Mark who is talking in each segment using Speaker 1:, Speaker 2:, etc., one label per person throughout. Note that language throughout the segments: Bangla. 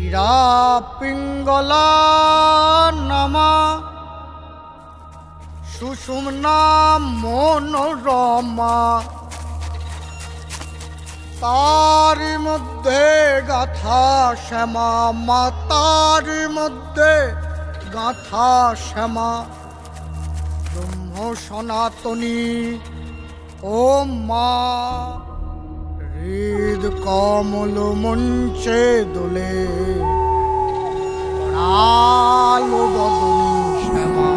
Speaker 1: ইরা পিঙ্গলা নামা সুষুম্না মনোরমা তার মধ্যে গাথা শ্যামা মাতার মধ্যে গাথা শ্যামা ব্রহ্ম সনাতনী ও মা হৃদ কমল মঞ্চে দোলে আলো বদনী শ্যামা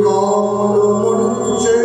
Speaker 2: কমল মঞ্চে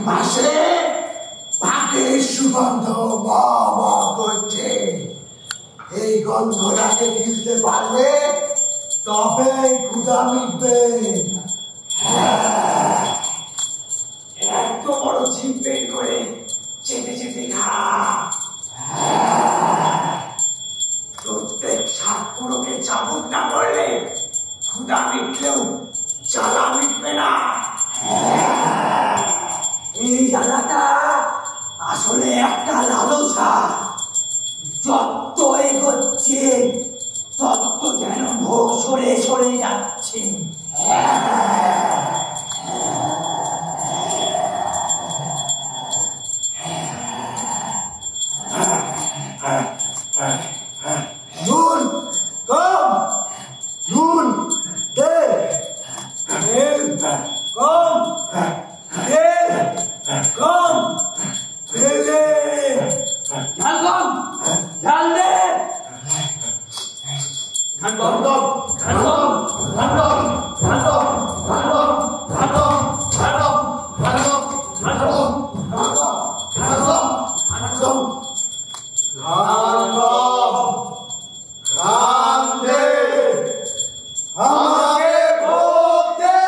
Speaker 2: চারিপাশে পাখির সুগন্ধ মা মা করছে। এই গন্ধটাকে গিলতে পারলে তবে ক্ষুধা মিটবে। এত বড় জিভ বের করে চেটে চেটে খা। প্রত্যেক সাতপুরকে চাবুক না করলে ক্ষুধা মিটলেও জ্বালা মিটবে না। এই জ্বালাটা আসলে একটা লালসা। যত এগোচ্ছে তত যেন ভোগ সরে সরে যাচ্ছে। নুন কম, নুন দে, তেল কম, তেল কম, তেল দে, ঝাল কম, ঝাল দে, ঝাল কম, ঝাল কম, ঝাল কম, ঝাল কম, ঝাল কম, ঝাল কম, ঝাল কম, ঝাল কম, ঝাল কম, ঝাল কম, ঝাল কম, ঝাল কম, ঝাল কম, খান দে, আমাকে ভোগ দে।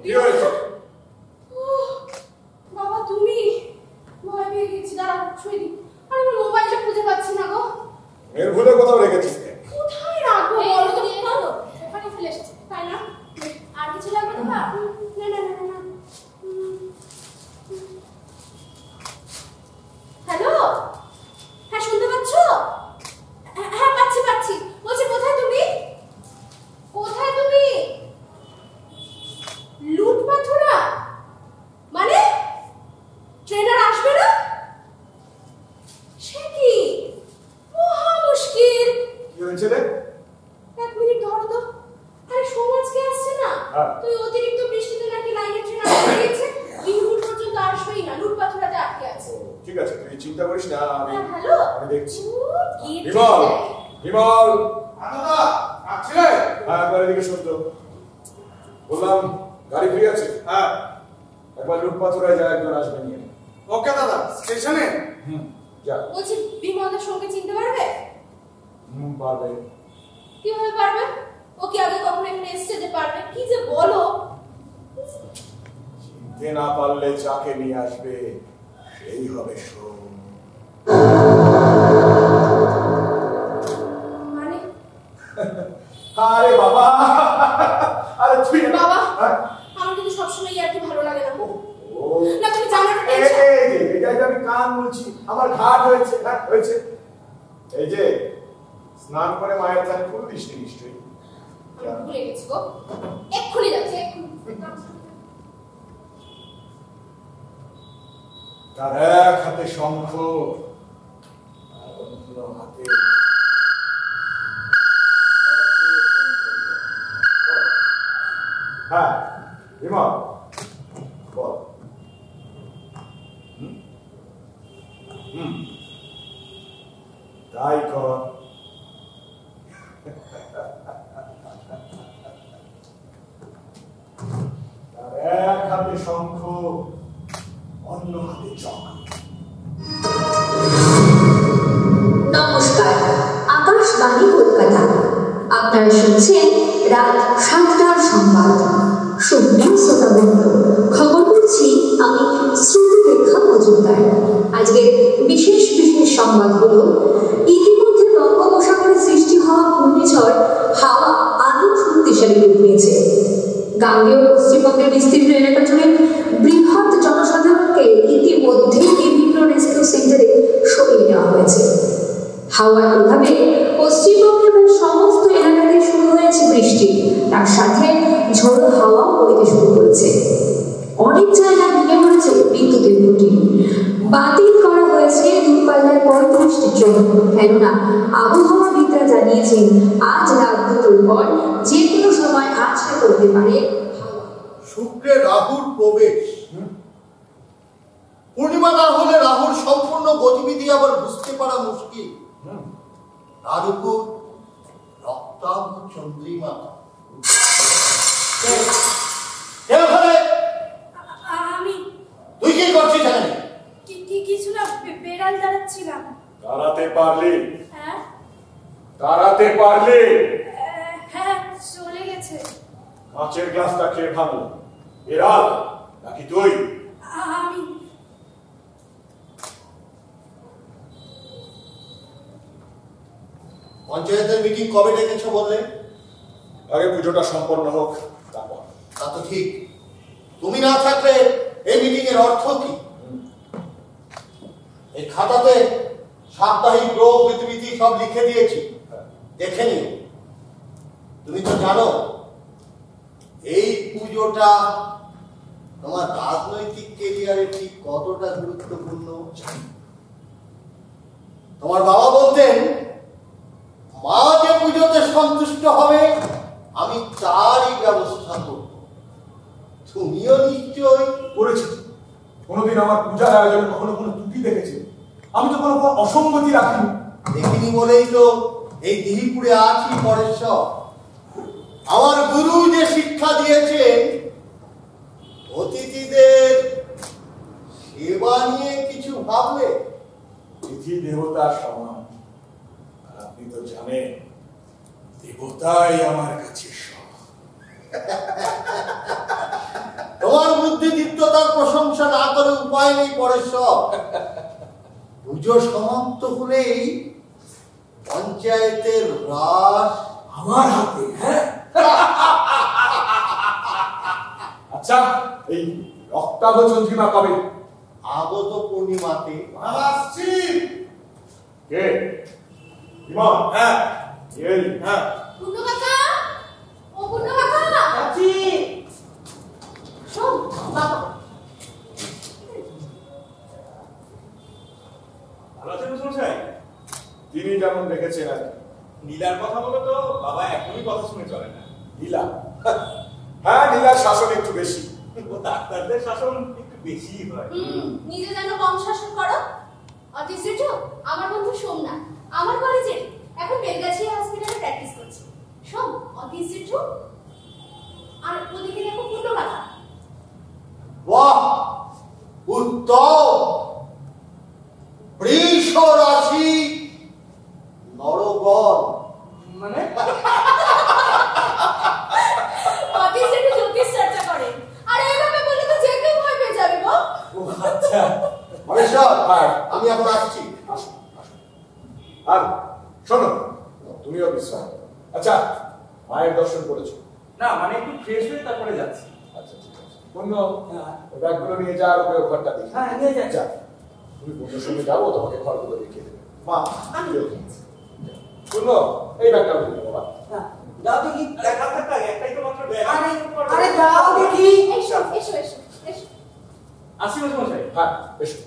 Speaker 2: কি হয়েছে?
Speaker 3: বাবা তুমি ভয় পেয়ে গেছি, দাঁড়াও শুয়ে দিই। আরে আমার মোবাইলটা খুঁজে পাচ্ছি না গো।
Speaker 2: এর ভুলে কোথাও রেখেছিস?
Speaker 3: কোথায় রাখবো বলো তো? ওখানে ফেলে এসেছি, তাই না? আর কিছু লাগবে না? না না না না। হ্যালো, হ্যাঁ শুনতে পাচ্ছ? হ্যাঁ পাচ্ছি পাচ্ছি। বলছি কোথায় তুমি? কোথায় তুমি? লুট পাথুরা মানে ট্রেনার আসবে না? সে কি মহা মুশকিল।
Speaker 2: কি হয়েছে রে?
Speaker 3: এক মিনিট ধরো তো। আরে সমাজকে আসছে না?
Speaker 2: হ্যাঁ।
Speaker 3: তুই অতিরিক্ত বৃষ্টিতে নাকি লাইনের ট্রেন আটকে গিয়েছে, বিহুর পর্যন্ত আসবেই না, লুট পাথুরাতে আটকে আছে।
Speaker 2: ঠিক আছে, তুই চিন্তা করিস না,
Speaker 3: হ্যালো
Speaker 2: আমি দেখছি।
Speaker 3: কি
Speaker 2: বিমল, বিমল
Speaker 4: দাদা আছে?
Speaker 2: হ্যাঁ, একবার এদিকে শুনতো। বললাম গাড়ি ফ্রি আছে?
Speaker 4: হ্যাঁ।
Speaker 2: একবার লুটপাথুরায় যায়, একজন আসবে নিয়ে।
Speaker 4: ওকে দাদা, স্টেশনে?
Speaker 2: যা।
Speaker 3: বলছি বিমলদের সঙ্গে চিনতে পারবে?
Speaker 2: পারবে।
Speaker 3: কিভাবে পারবে? ও কি আগে কখনো এখানে এসেছে যে পারবে? কি যে বলো।
Speaker 2: চিনতে না পারলে যাকে নিয়ে আসবে সেই হবে সোম।
Speaker 3: মানে
Speaker 2: আরে বাবা, আরে তুই
Speaker 3: বাবা
Speaker 2: হ্যাঁ?
Speaker 3: আমার কিন্তু সবসময় আর কি ভালো লাগে না।
Speaker 2: ও
Speaker 3: না তুমি জানো না
Speaker 2: এই
Speaker 3: টেনশন।
Speaker 2: যে এটা আমি কান বলছি, আমার ঘাট হয়েছে। হ্যাঁ হয়েছে। এই যে স্নান করে মায়ের চান ফুল দিসনি নিশ্চয়ই।
Speaker 3: ভুলে গেছি গো, এক্ষুনি যাচ্ছে এক্ষুনি।
Speaker 2: তার এক হাতে শঙ্খ আর অন্য হাতে হ্যাঁ বিমল বল। তাই কর। তার এক হাতে শঙ্খ, অন্য হাতে চক।
Speaker 5: নমস্কার, আকাশবাণী কলকাতা। আপনারা শুনছেন রাত 7টার সংবাদ। সুপ্রিয় শ্রোতাবৃন্দ, খবর করছি আমি শ্রুতিরেখা মজুমদার। আজকের বিশেষ বিশেষ সংবাদগুলো: ইতিমধ্যে বঙ্গোপসাগরে সৃষ্টি হওয়া ঘূর্ণিঝড় হাওয়া আরও শক্তিশালী রূপ নিয়েছে। গাঙ্গেয় পশ্চিমবঙ্গের বিস্তীর্ণ এলাকা জুড়ে বৃহৎ জনসাধারণকে ইতিমধ্যেই বিভিন্ন রেস্কিউ সেন্টারে সরিয়ে নেওয়া হয়েছে। হাওয়ার প্রভাবে পশ্চিমবঙ্গের প্রায় সমস্ত এলাকাতে শুরু হয়েছে বৃষ্টি, তার সাথে ঝোড়ো হাওয়াও বইতে শুরু করেছে। অনেক জায়গায় ভেঙে পড়েছে বিদ্যুতের খুঁটি। বাতিল করা হয়েছে দূরপাল্লার 35টি ট্রেন, কেননা আবহাওয়াবিদরা জানিয়েছেন আজ রাত 2টোর পর যে কোনো সময় আছড়ে পড়তে পারে।
Speaker 6: শুক্রে রাহুর প্রবেশ। পূর্ণিমা না হলে রাহুর সম্পূর্ণ গতিবিধি আবার বুঝতে পারা মুশকিল। তার উপর রক্তাভ চন্দ্রিমা।
Speaker 3: আমি
Speaker 6: তুই কি করছিস এখানে?
Speaker 3: কিছু না, বেড়াল দাঁড়াচ্ছিলাম।
Speaker 2: দাঁড়াতে পারলি?
Speaker 3: হ্যাঁ
Speaker 2: দাঁড়াতে পারলি?
Speaker 3: হ্যাঁ চলে গেছে।
Speaker 2: কাঁচের গ্লাসটা কে ভাঙলো? বিড়াল নাকি তুই?
Speaker 3: আমি
Speaker 6: পঞ্চায়েতের মিটিং কবে ডেকেছো বললে?
Speaker 2: আগে পুজোটা সম্পন্ন হোক তারপর।
Speaker 6: তা তো ঠিক। তুমি না থাকলে এই মিটিং এর অর্থ কি? এই খাতাতে সাপ্তাহিক রোগ গতিবিধি সব লিখে দিয়েছি, দেখে নিও। তুমি তো জানো এই পুজোটা তোমার রাজনৈতিক কেরিয়ারে ঠিক কতটা গুরুত্বপূর্ণ। তোমার বাবা বলতেন, মা যে পুজোতে সন্তুষ্ট হবে আমি তারই ব্যবস্থা করব। তুমিও নিশ্চয়
Speaker 2: করেছি। কোনোদিন আমার পূজার আয়োজনে কখনো কোনো ত্রুটি দেখেছি? আমি তো কোনো অসঙ্গতি রাখিনি।
Speaker 6: দেখিনি বলেই তো এই দিহিপুরে আছি পরেশ্বর। আমার গুরু যে শিক্ষা দিয়েছেন, অতিথিদের সেবা নিয়ে কিছু ভাবলে
Speaker 2: তিথি দেবতার সমান। আর আপনি তো জানেন দেবতাই আমার কাছে সব।
Speaker 6: দেবতার প্রশংসা না করে উপায় নেই পরেশ্বর। পুজো সমাপ্ত হলেই পঞ্চায়েতের রাস
Speaker 2: আমার হাতে। হ্যাঁ, আচ্ছা এই রক্তাভ চন্দ্রিমা কবে?
Speaker 6: আগত পূর্ণিমাতে।
Speaker 4: আসছি।
Speaker 2: কে? ইমা?
Speaker 4: হ্যাঁ
Speaker 2: এই
Speaker 4: হ্যাঁ
Speaker 3: পূর্ণ কাকা, ও পূর্ণ কাকা।
Speaker 4: আছি।
Speaker 3: শোন বাবা,
Speaker 7: ভালো আছেন মশাই?
Speaker 2: তিনি যেমন রেখেছেন আর কি।
Speaker 7: নীলার কথা বলো তো, বাবা একদমই কথা শুনে চলে না।
Speaker 2: নীলা? হ্যাঁ, নীলার শাসন একটু বেশি।
Speaker 7: ও ডাক্তারদের শাসন একটু বেশিই হয়।
Speaker 3: নিজে যেন কম শাসন করো। অটিস্ট আমার বন্ধু সোমনাথ, আমার কলেজে এখন বেলগাছিয়া হসপিটালে প্র্যাকটিস করছে। সোম অটিস্ট, আর ওদিকে দেখো পূর্ণ কাকা।
Speaker 6: বাহ, উত্তম। বৃষ রাশি নরগণ।
Speaker 4: মানে
Speaker 3: অটিস্ট জ্যোতিষ চর্চা করে, আর এইভাবে বললে তো যে কেউ ভয় পেয়ে যাবে গো।
Speaker 2: ও আচ্ছা।
Speaker 6: পরেশ্বর,
Speaker 2: হ্যাঁ।
Speaker 6: আমি এখন আসছি।
Speaker 2: আসুন, আসুন। আর শোনো, তুমিও বিশ্রাম করো। আচ্ছা, মায়ের দর্শন করেছো?
Speaker 7: না মানে একটু ফ্রেশ হয়ে তারপরে যাচ্ছি।
Speaker 2: আচ্ছা, ঠিক আছে। বন্য ব্যাগগুলো নিয়ে যা, আর ওকে ঘরটা দেখি।
Speaker 7: হ্যাঁ, নিয়ে যাচ্ছি।
Speaker 2: যা, তুমি বন্ধুর সঙ্গে যাবো, তোমাকে ঘরগুলো দেখিয়ে দেবে। মা,
Speaker 3: আমি
Speaker 2: শুনলো, এই ব্যাগটা উঠে দেবো বাবা।
Speaker 7: যাও দেখি। দেখা থাকতে একটাই তো মাত্র ব্যাগ।
Speaker 4: আরে যাও দেখি।
Speaker 3: এসো এসো এসো এসো।
Speaker 7: আসি মশাই।
Speaker 2: হ্যাঁ, এসো।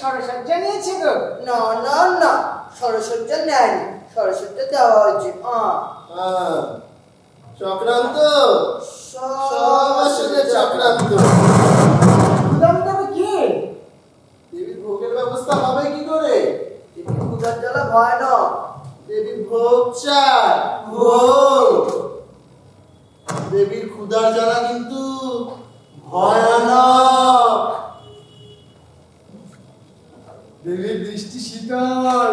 Speaker 1: সরসজ্জা নিয়েছে গো?
Speaker 8: না না না, সরসজ্জা নেয়নি, সরসজ্জা দেওয়া হয়েছে।
Speaker 6: চক্রান্ত, সব আসলে চক্রান্ত।
Speaker 1: কি
Speaker 6: দেবীর ভোগের ব্যবস্থা হবে কি করে?
Speaker 8: দেবীর পূজার জ্বালা ভয় না,
Speaker 6: দেবীর ভোগ চায়, ভোগ। দেবীর ক্ষুধার জ্বালা কিন্তু ভয়ানক। দেবীর দৃষ্টি শীতল।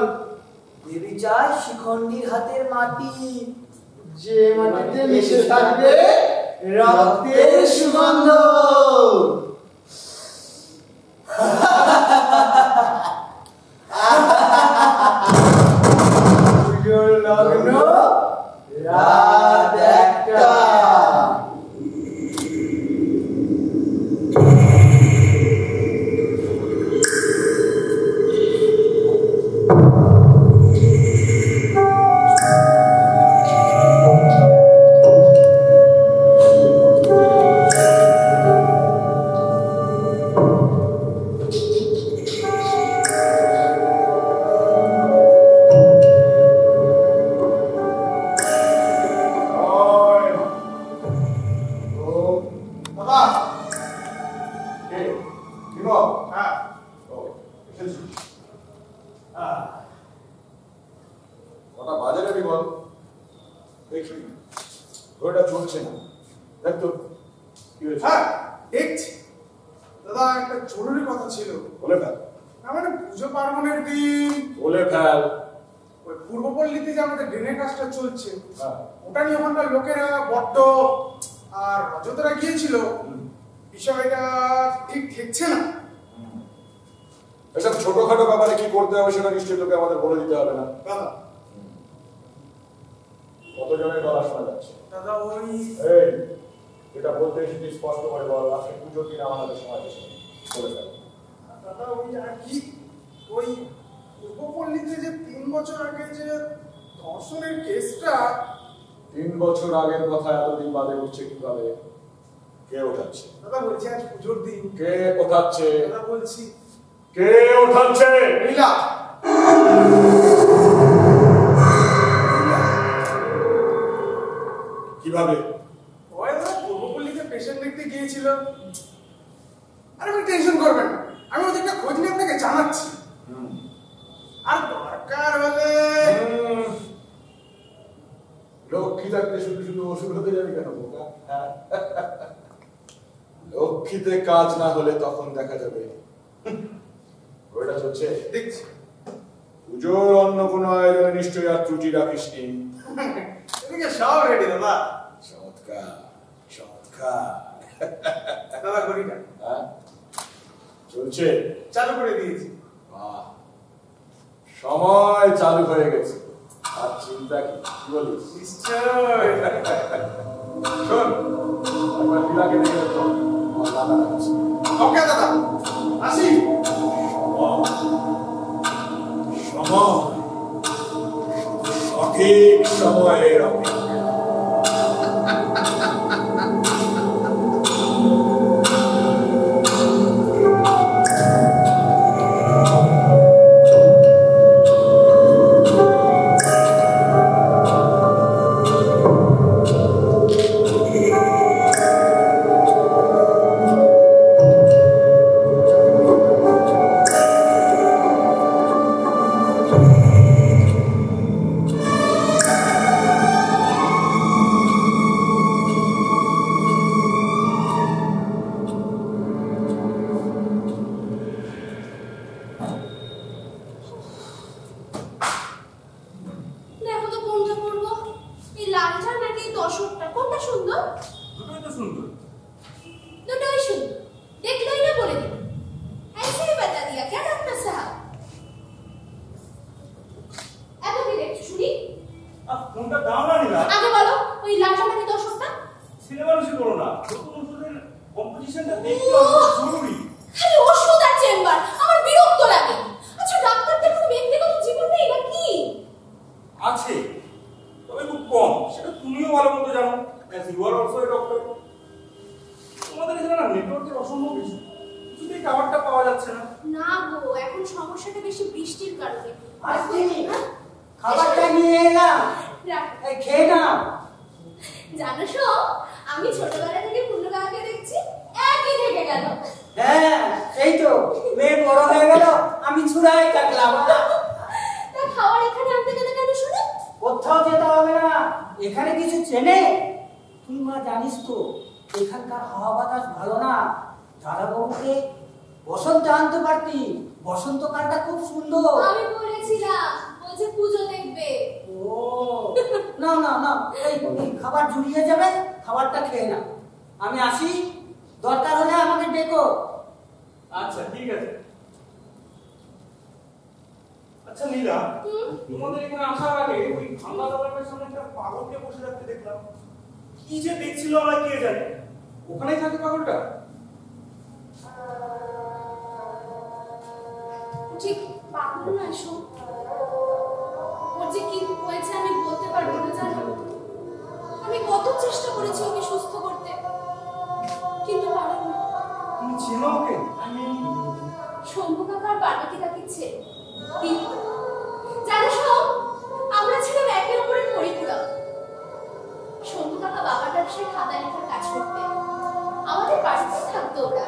Speaker 8: দেবী চায় শিখণ্ডীর হাতের মাটি,
Speaker 6: যে মাটিতে মিশে থাকবে রক্তের সুগন্ধ। পুজোর লগ্ন রাত 1টা।
Speaker 7: বল দেখি ওটা চলছে না দেখ তো কি হয়েছে।
Speaker 4: হ্যাঁ দেখছি দাদা, একটা জরুরি কথা ছিল।
Speaker 7: বলে ফেল।
Speaker 4: মানে পুজো পার্বণের দিন
Speaker 7: বলে ফেল।
Speaker 4: ওই পূর্বপল্লীতে যে আমাদের ড্রেনের কাজটা চলছে,
Speaker 7: হ্যাঁ।
Speaker 4: ওটা নিয়ে ওখানকার লোকেরা বড্ড আর রজতরা গিয়েছিল, বিষয়টা ঠিক ঠেকছে না।
Speaker 7: এসব ছোটখাটো ব্যাপারে কি করতে হবে সেটা নিশ্চয়ই তোকে আমাদের বলে দিতে হবে না।
Speaker 4: দাদা
Speaker 7: কতজনের গলা শোনা যাচ্ছে?
Speaker 4: দাদা ওই
Speaker 7: এই যেটা বলতে এসেছি স্পষ্ট করে বল। আজকে পুজোর দিন আমাদের সময় বেশি বলে ফেল।
Speaker 4: দাদা ওই আর কি, ওই পূর্বপল্লীতে যে 3 বছর আগে যে ধর্ষণের কেসটা।
Speaker 7: 3 বছর আগের কথা এতদিন বাদে উঠছে কিভাবে? কে ওঠাচ্ছে?
Speaker 4: দাদা বলছি আজ পুজোর দিন।
Speaker 7: কে ওঠাচ্ছে?
Speaker 4: দাদা বলছি
Speaker 7: কে ওঠাচ্ছে?
Speaker 4: লীলা।
Speaker 7: কিভাবে?
Speaker 4: ওই দাদা পূর্বপল্লীতে পেশেন্ট দেখতে গিয়েছিল। আরে আপনি টেনশন করবেন না, আমি ওদেরটা খোঁজ নিয়ে আপনাকে জানাচ্ছি। আর দরকার হলে
Speaker 7: লক্ষ্মী থাকতে শুধু শুধু ওষুধ হতে যাবি কেন বোকা? লক্ষ্মীতে কাজ না হলে তখন দেখা যাবে। ওইটা চলছে
Speaker 4: দেখছি।
Speaker 7: পুজোর অন্য কোনো আয়োজনে নিশ্চয়ই আর ত্রুটি রাখিস নি।
Speaker 4: এদিকে সব রেডি দাদা।
Speaker 7: চমৎকার চমৎকার।
Speaker 4: দাদা ঘড়িটা
Speaker 7: হ্যাঁ চলছে,
Speaker 4: চালু করে দিয়েছি।
Speaker 7: বাহ, সময় চালু হয়ে গেছে। আর চিন্তা কি বলিস?
Speaker 4: নিশ্চয়।
Speaker 7: শোন একবার লীলাকে দেখে তো আমার দাদা আছে।
Speaker 4: ওকে দাদা, আসি।
Speaker 7: সময় সঠিক সময়ের অপেক্ষা।
Speaker 3: দেখো তো কোনটা করবো, এই লালটা নাকি দশকটা, কোনটা সুন্দর?
Speaker 2: দুটোই তো সুন্দর।
Speaker 3: দুটোই সুন্দর, দেখলেই না বলে দিল। ऐसे ही बता दिया क्या डॉक्टर साहब? এত কি দেখছো শুনি?
Speaker 2: কোনটা দাম না নিলা?
Speaker 3: আগে বলো ওই লালটা নাকি দশকটা?
Speaker 2: সিলেবাসই করো না, নতুন ওষুধের কম্পিটিশনটা দেখতে অনেক জরুরি।
Speaker 3: খালি ওষুধ আর চেম্বার, আমার বিরক্ত লাগে। আচ্ছা ডাক্তারদের কোনো ব্যক্তিগত জীবন নেই নাকি?
Speaker 2: আছে, তবে খুব কম। সেটা তুমিও ভালো মতো জানো, as you are also a doctor। তোমাদের এখানে না নেটওয়ার্কের অসম্ভব বেশি, কিছুতেই খাবারটা পাওয়া যাচ্ছে না।
Speaker 3: না গো, এখন সমস্যাটা বেশি বৃষ্টির কারণে।
Speaker 8: আসছি,
Speaker 3: হ্যাঁ?
Speaker 8: খাবারটা নিয়ে এলাম,
Speaker 3: রাখ।
Speaker 8: এই খেয়ে নাও।
Speaker 3: জানো শো, আমি ছোটবেলা থেকে পূর্ণকাকে দেখছি, একই থেকে গেল।
Speaker 8: হ্যাঁ এই তো, মেয়ে বড় হয়ে গেল, আমি ছুড়াই থাকলাম।
Speaker 3: তা খাবার এখানে আনতে গেলে কেন শুনে?
Speaker 8: কোথাও যেতে হবে না, এখানে কিছু চেনে। তুই মা জানিস তো এখানকার হাওয়া বাতাস ভালো না। দাদাবাবুকে বসন্ত আনতে পারতি, বসন্তকালটা খুব সুন্দর।
Speaker 3: আমি বলেছিলাম, বলছে পুজো দেখবে।
Speaker 8: ও না না না, এই খাবার জুড়িয়ে যাবে, খাবারটা খেয়ে না। আমি আসি, দরকার হলে আমাকে ডেকো।
Speaker 2: আচ্ছা ঠিক আছে। আচ্ছা নীলা, তোমাদের এখানে আসার আগে ওই ঠান্ডা দোকানের সামনে একটা পাগলকে বসে থাকতে দেখলাম। কি যে দেখছিল আমরা কে জানে। ওখানেই থাকে পাগলটা?
Speaker 3: ঠিক পাগল না শো, ওর যে কি হয়েছে আমি বলতে পারবো না জানো। আমি কত চেষ্টা করেছি ওকে সুস্থ করতে, কিন্তু পারিনি।
Speaker 2: তুমি চেনো ওকে?
Speaker 3: শম্ভু কাকা আর পার্বতী কাকির ছেলে দীপ্ত। জানো শো, আমরা ছিলাম একে অপরের পরিপূরক। শম্ভু কাকা বাবার ব্যবসায় খাতা লেখার কাজ করতেন, আমাদের পাশেই থাকতো ওরা।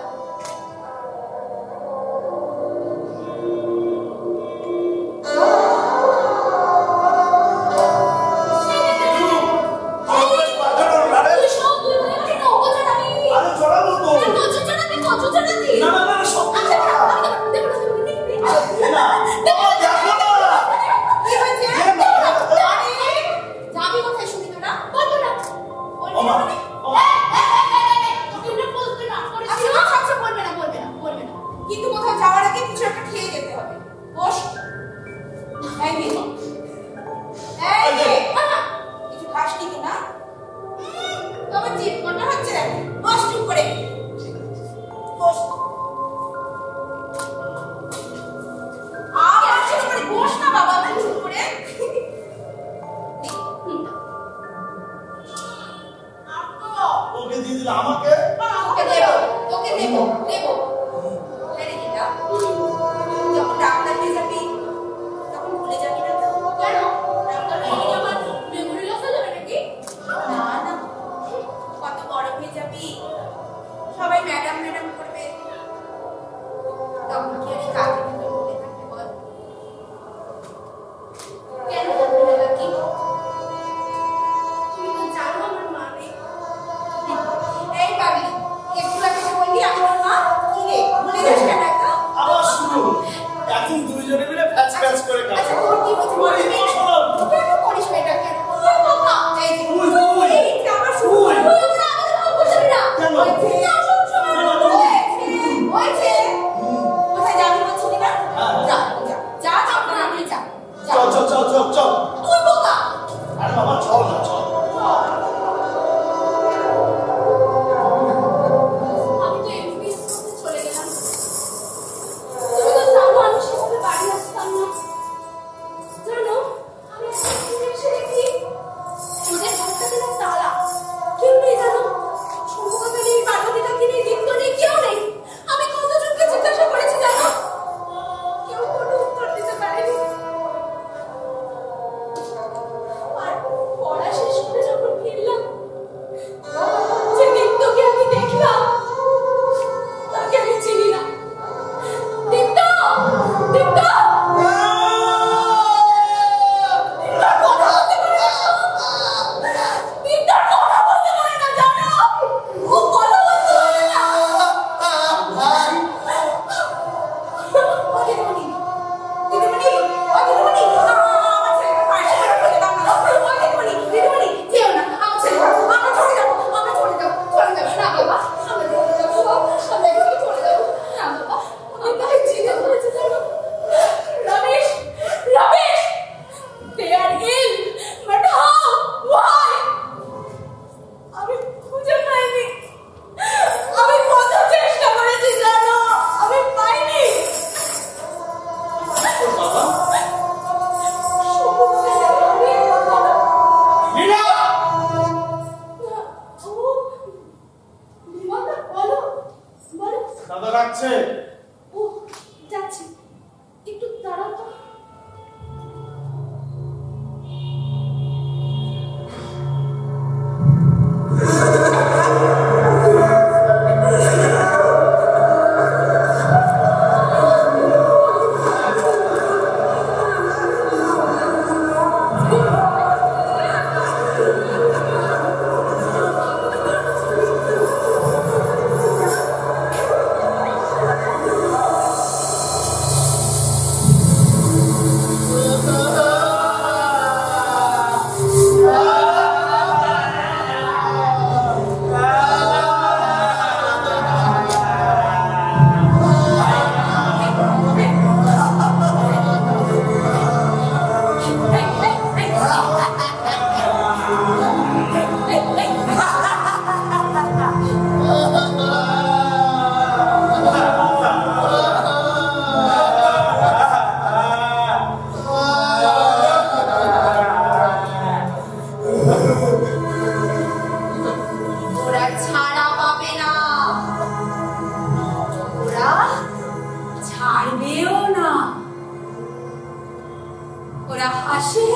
Speaker 6: তোকে দিয়ে দিলে আমাকে
Speaker 3: তোকে দেব দেব আরে দিদা যখন ডাক্তার হয়ে যাবি তখন ভুলে যাবি না তো কেন ডাক্তার হয়ে গেলে আমার মেমোরি লস হয়ে যাবে নাকি না না কত বড় হয়ে যাবি সবাই ম্যাডাম ম্যাডাম করবে তখন কি আর কাকে মনে থাকবে বল কেন থাকবে না কি তুমি তো জানো আমার মা নেই এই পাগলি একটু আগে তো বললি আমার মা কি রে ভুলে যাস কেন তো
Speaker 6: আবার শুরু এখন দুইজনে মিলে প্যাচ প্যাচ করে কাজ
Speaker 3: আচ্ছা তোর কি হচ্ছে বল কেন করিস এটা কেন তুই বাবা এই যে তুই আমার শুরু হয়ে না আমাকে বলছিস না
Speaker 6: কেন?
Speaker 3: হয়েছে কোথায় যাবি বলছিস না যা যা যা যা আপনি যা
Speaker 6: চল চল চল চল চল
Speaker 3: তুই বোকা
Speaker 6: আরে বাবা চল না চল
Speaker 3: আমি তো এমবিএস করতে চলে গেলাম তুমি তো জানো আমি সেভাবে বাড়ি আসতাম না জানো আমি এসে দেখি ওদের ঘরটা দিলাম তালা কেউ নেই জানো সম্ভবত নেই পার্বতী কাকি নেই দীপ্ত নেই কেউ নেই আমি কতজনকে জিজ্ঞাসা করেছি জানো কেউ কোনো উত্তর দিতে পারেনি আর পড়া শেষ করে যখন ফিরলাম যে দীপ্তকে আমি দেখলাম তাকে আমি চিনি না দীপ্ত দীপ্ত কথা বলতে পারে না দীপ্তর কথা বলতে পারে না জানো ও কথা বলতে পারে না দিদিমণি দিদিমণি দিদিমণি আমার ছেলেকে পাশে করে ফেলে দাও না দিদিমণি যেও না আমার ছেলে আমরা চলে যাবো না বাবা আমরা চলে যাবো আমরা এখানে চলে যাবো না বাবা আমি তাই চিন্তা করেছি জানো Ramesh they are ill but how why আমি খুঁজে পাইনি আমি কত চেষ্টা করেছি জানো আমি পাইনি
Speaker 6: বাবা
Speaker 3: মীরা বলো বলো
Speaker 6: দাদা রাখছে
Speaker 3: ও যাচ্ছি একটু দাঁড়াও তো ওরা ছাড়া পাবে না ওরা ছাড়বেও না ওরা হাসে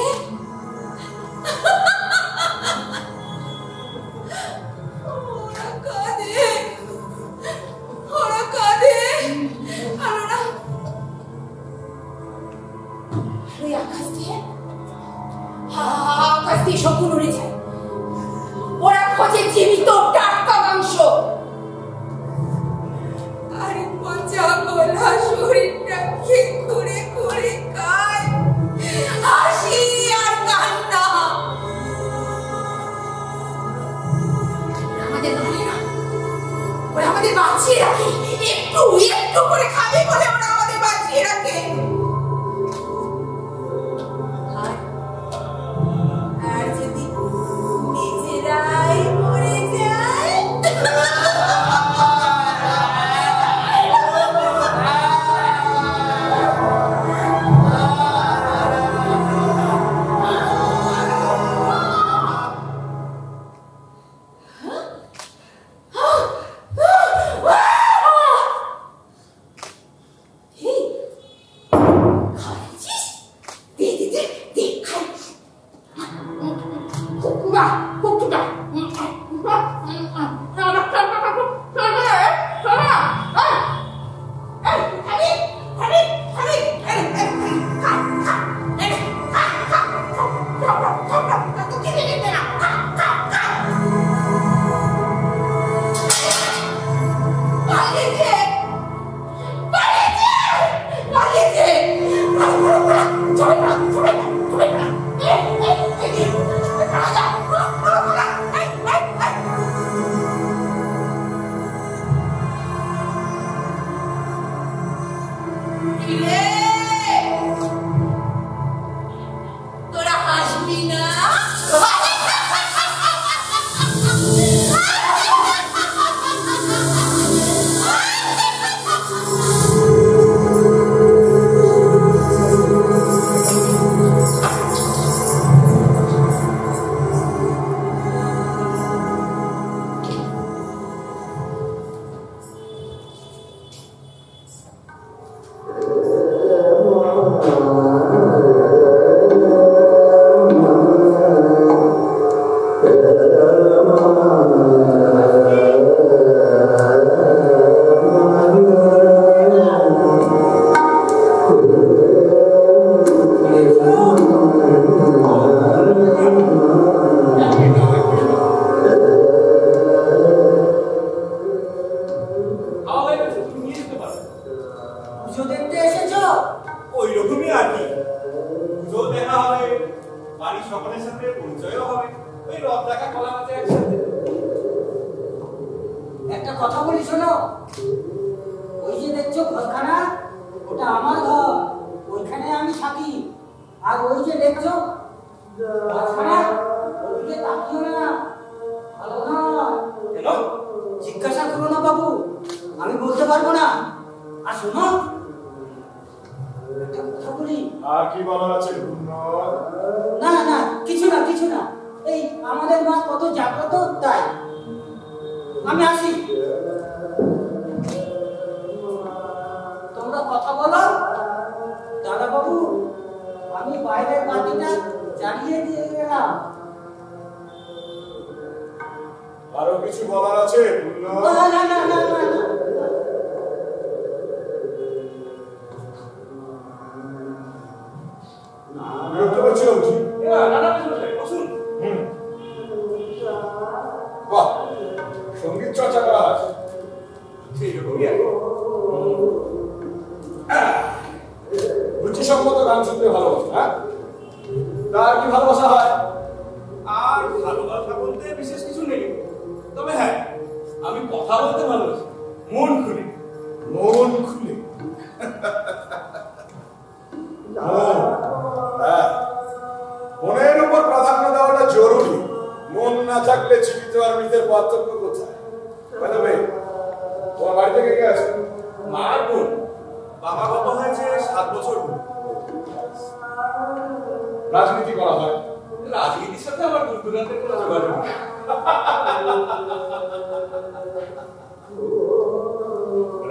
Speaker 3: ওরা কাঁদে আর ওরা ওই আকাশ দিয়ে স্বপ্ন উড়ে যায় ওরা খোঁজে জীবিত টাটকা মাংস আরে পচা গলা শরীরটা ঘুরে ঘুরে খায় হাসি আর কান্না আমাদের নয় না ওরা আমাদের বাঁচিয়ে রাখে একটু একটু করে খাবে বলে ওরা আমাদের বাঁচিয়ে রাখে আর যদি নিজেরাই মরে যায়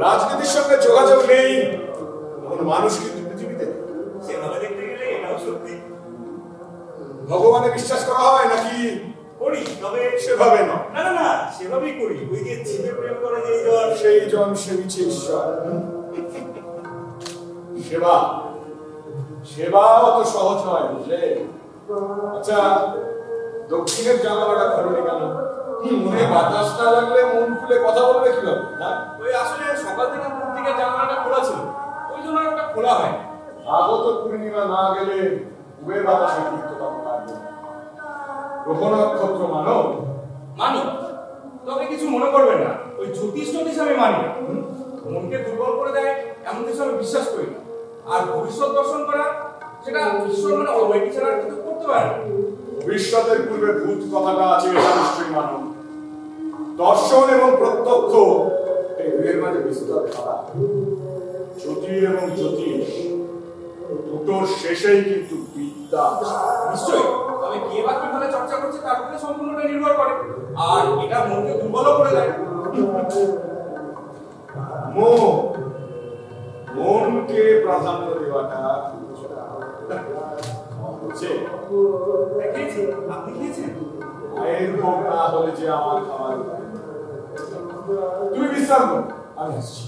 Speaker 7: রাজনীতির সঙ্গে যোগাযোগ নেই এমন মানুষ কিন্তু পৃথিবীতে
Speaker 2: সেভাবে দেখতে গেলে এটাও সত্যি।
Speaker 7: ভগবানে বিশ্বাস করা হয় নাকি?
Speaker 2: করি, তবে
Speaker 7: সেভাবে না।
Speaker 2: না না না, সেভাবেই করি। ওই যে জীবে প্রেম করে যেই জন,
Speaker 7: সেই জন সেবিছে ঈশ্বর। সেবা সেবা অত সহজ নয়, বুঝলে? আচ্ছা, দক্ষিণের জানালাটা খোলেনি কেন? মনে বাতাস না লাগলে মন খুলে কথা বলবে কিভাবে?
Speaker 2: ওই আসলে সকাল থেকে পূর্ব দিকের জানালাটা খোলা ছিল, ওই জন্য ওটা খোলা হয়।
Speaker 7: আগত পূর্ণিমা না গেলে উবের বাতাসে কীর্তন পারবে। গ্রহ নক্ষত্র মানব
Speaker 2: মানি, তবে কিছু মনে করবেন না, ওই জ্যোতিষ আমি মানি না। মনকে দুর্বল করে দেয় এমন কিছু আমি বিশ্বাস করি না। আর ভবিষ্যৎ দর্শন করা, সেটা ঈশ্বর মানে অলমাইটি ছাড়া আর কিছু করতে পারে না।
Speaker 7: ভবিষ্যতের পূর্বে ভূত কথাটা আছে, এটা নিশ্চয়ই মানব। দর্শন এবং প্রত্যক্ষ এই দুয়ের মাঝে বিস্তর ফারাক। জ্যোতি এবং জ্যোতিষ দুটোর শেষেই কিন্তু বিদ্যা।
Speaker 2: নিশ্চয়ই, তবে কে বা কিভাবে চর্চা করছে তার উপরে সম্পূর্ণটা নির্ভর করে। আর এটা মনকে দুর্বলও করে দেয়।
Speaker 7: মনকে প্রাধান্য দেওয়াটা
Speaker 2: দেখেছি, আপনি খেয়েছেন?
Speaker 7: যে আমার খাবার তুমি বিশ্রাম করো, আমি আসছি।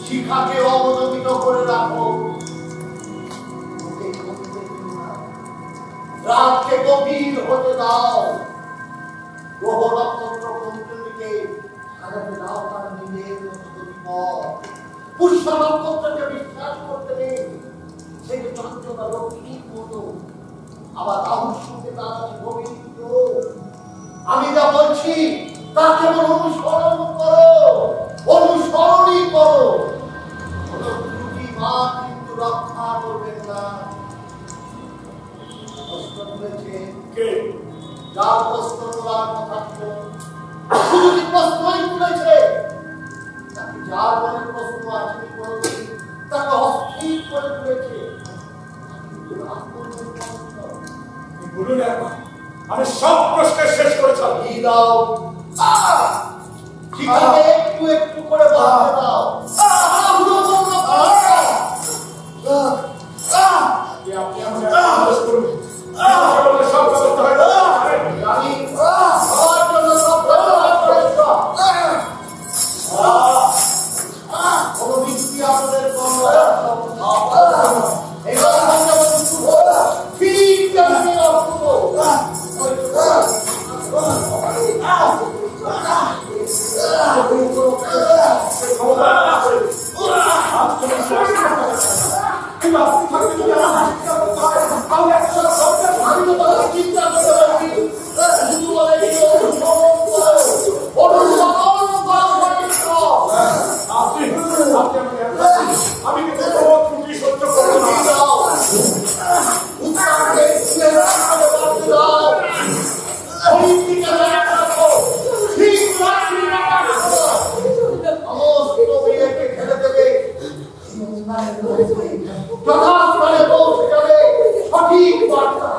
Speaker 6: শিখাকে অবদমিত করে রাখো, রাতকে গভীর হতে দাও, গ্রহ নক্ষত্র কুণ্ডলীকে আমি যা বলছি তা কেবল অনুসরণ করো, অনুসরণই করো। কোনো ত্রুটি মা কিন্তু রক্ষা করবেন না। প্রশ্ন তুলেছে
Speaker 7: কে?
Speaker 6: যার প্রশ্ন তোলার কথা ছিল শুধু কি প্রশ্নই তুলেছে, নাকি যার মনে প্রশ্ন আসেনি কোনোদিন তাকে অস্থির করে তুলেছে?
Speaker 7: বলুন একবার, আমি সব প্রশ্নের শেষ করে ছাড়ব।
Speaker 6: কি দাও? ঠিকানে একটু একটু করে বাড়তে দাও।
Speaker 7: আপনি আমাকে আদেশ করুন, সব ব্যবস্থা হয়ে যাবে।
Speaker 6: জানি আমার জন্য সব ব্যবস্থা করেছ। কোনো ব্যক্তি আপনাদের কোনো এবার ঠিক জানি
Speaker 7: আমি কিন্তু কোনো ত্রুটি সহ্য করবো না।
Speaker 6: সঠিক বার্তা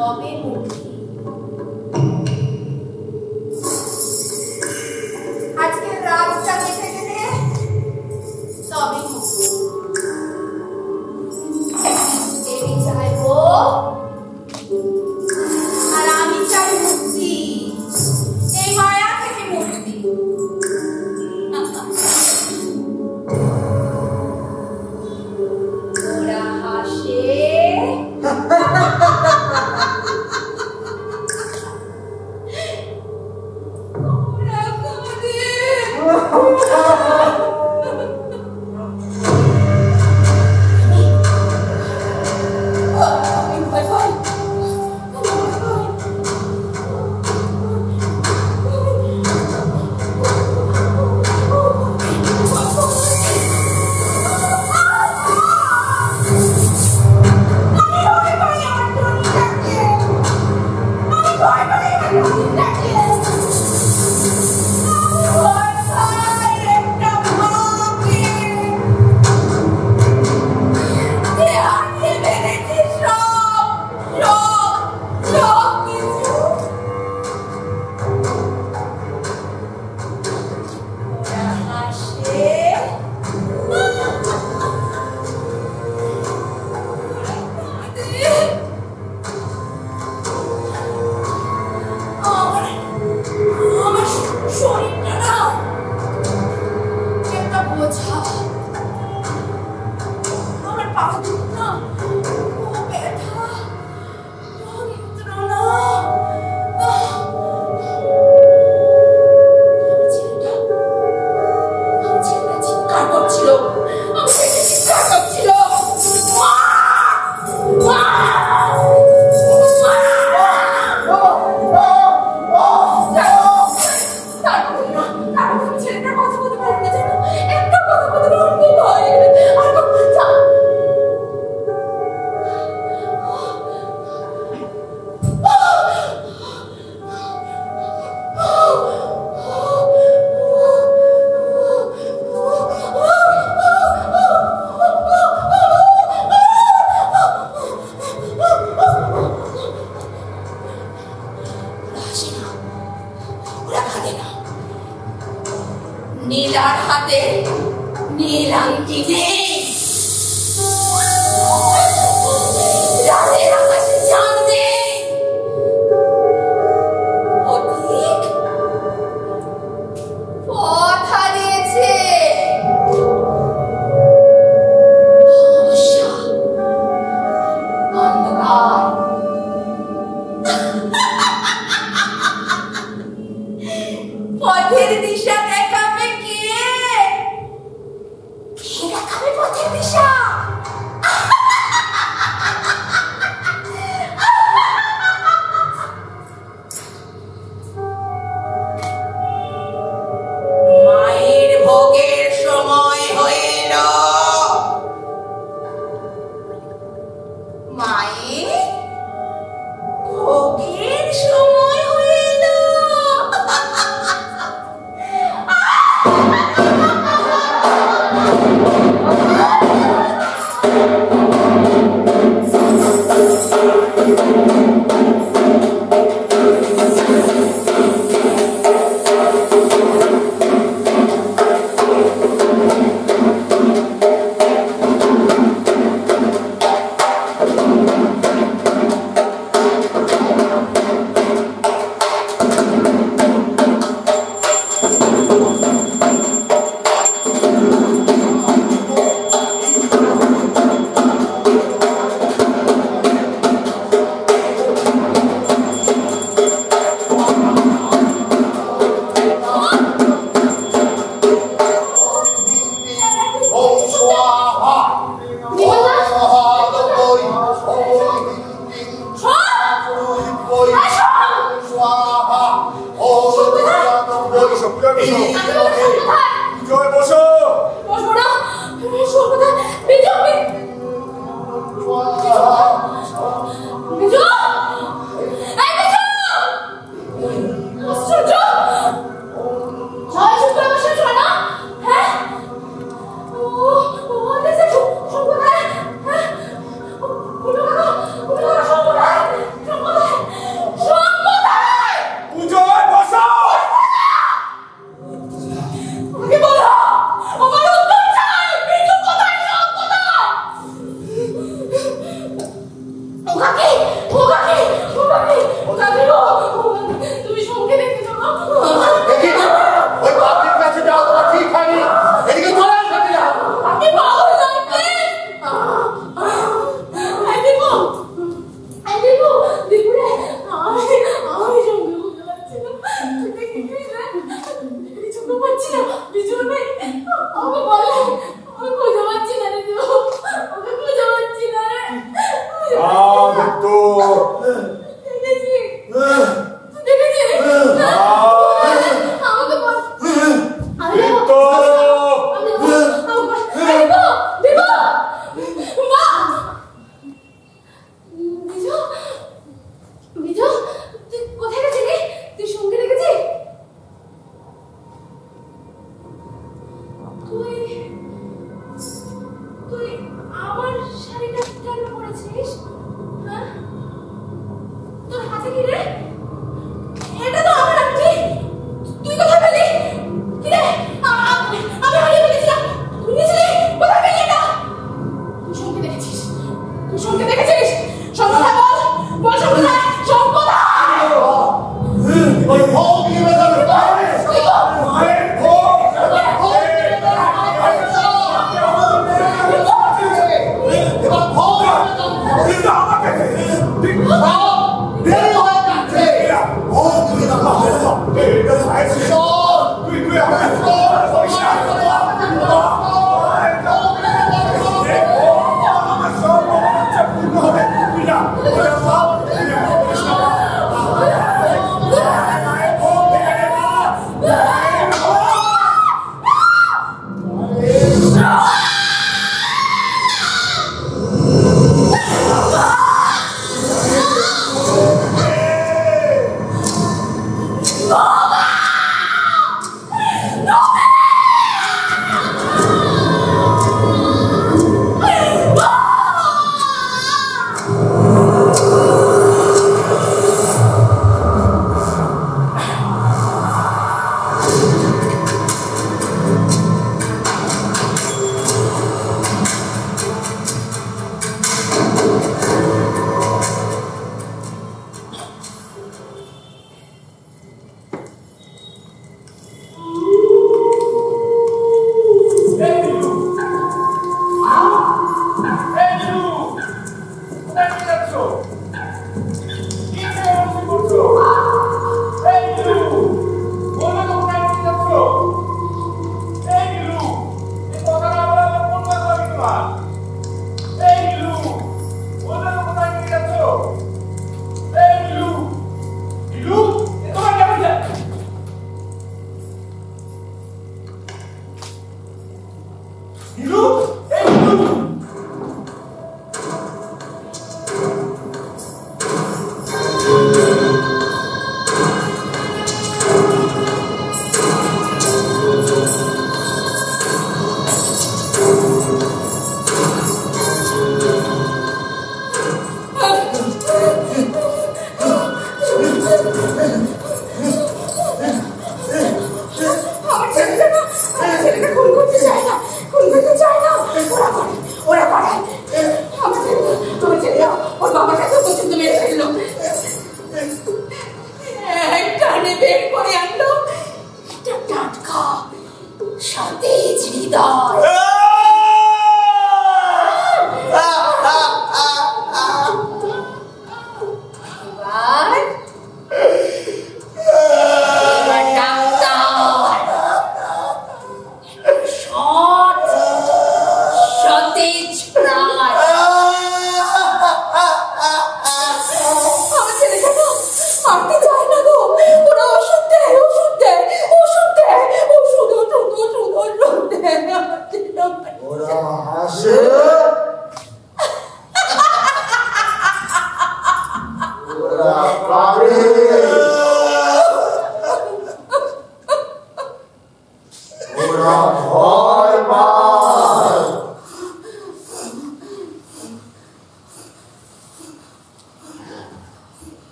Speaker 3: তবে মুক্তি। আজকের রাতটা কেটে গেলে তবে মুক্তি। দেবী চাইবো আর আমি চাই মুক্তি, এই মায়া থেকে মুক্তি। ওরা হাসে ওরা কাঁদে। আমি ভয় পাই। নীলার হাতে নীল আংটি নেই, রাতের আকাশে চাঁদ নেই, অধিক পথ হারিয়েছে। অন্ধকার পথের দিশা দেখাবে কে? কে দেখাবে পথের দিশা? মায়ের ভোগের সময় হইল। মায়ের ভোগের সময় হইল।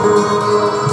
Speaker 5: Thank you.